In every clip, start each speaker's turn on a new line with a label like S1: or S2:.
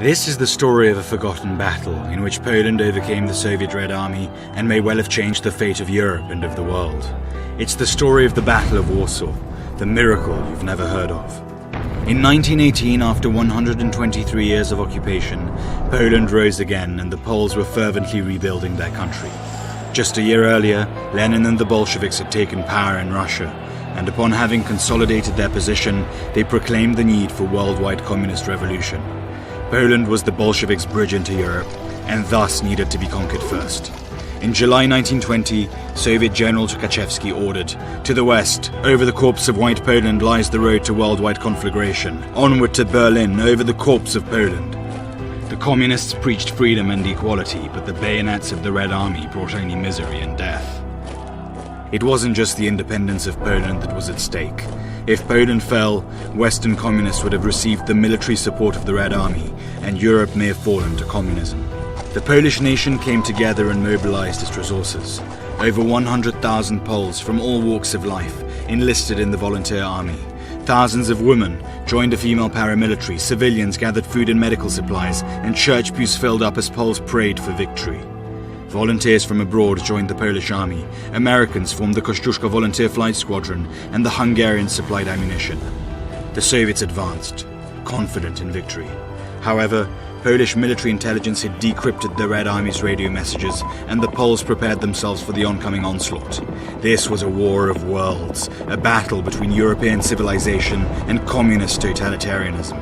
S1: This is the story of a forgotten battle in which Poland overcame the Soviet Red Army and may well have changed the fate of Europe and of the world. It's the story of the Battle of Warsaw, the miracle you've never heard of. In 1918, after 123 years of occupation, Poland rose again and the Poles were fervently rebuilding their country. Just a year earlier, Lenin and the Bolsheviks had taken power in Russia, and upon having consolidated their position, they proclaimed the need for worldwide communist revolution. Poland was the Bolsheviks' bridge into Europe, and thus needed to be conquered first. In July 1920, Soviet General Tukhachevsky ordered, "To the west, over the corpse of White Poland lies the road to worldwide conflagration. Onward to Berlin, over the corpse of Poland." The communists preached freedom and equality, but the bayonets of the Red Army brought only misery and death. It wasn't just the independence of Poland that was at stake. If Poland fell, Western communists would have received the military support of the Red Army, and Europe may have fallen to communism. The Polish nation came together and mobilized its resources. Over 100,000 Poles from all walks of life enlisted in the volunteer army. Thousands of women joined a female paramilitary, civilians gathered food and medical supplies, and church pews filled up as Poles prayed for victory. Volunteers from abroad joined the Polish army. Americans formed the Kościuszko Volunteer Flight Squadron, and the Hungarians supplied ammunition. The Soviets advanced, confident in victory. However, Polish military intelligence had decrypted the Red Army's radio messages, and the Poles prepared themselves for the oncoming onslaught. This was a war of worlds, a battle between European civilization and communist totalitarianism.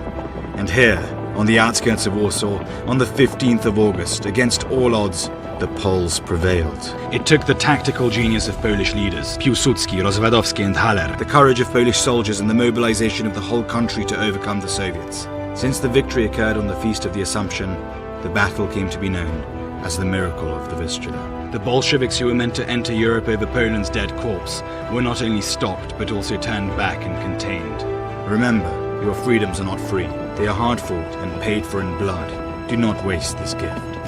S1: And here, on the outskirts of Warsaw, on the 15th of August, against all odds, the Poles prevailed. It took the tactical genius of Polish leaders, Piłsudski, Rozwadowski and Haller, the courage of Polish soldiers and the mobilization of the whole country to overcome the Soviets. Since the victory occurred on the Feast of the Assumption, the battle came to be known as the Miracle of the Vistula. The Bolsheviks who were meant to enter Europe over Poland's dead corpse were not only stopped but also turned back and contained. Remember, your freedoms are not free. They are hard-fought and paid for in blood. Do not waste this gift.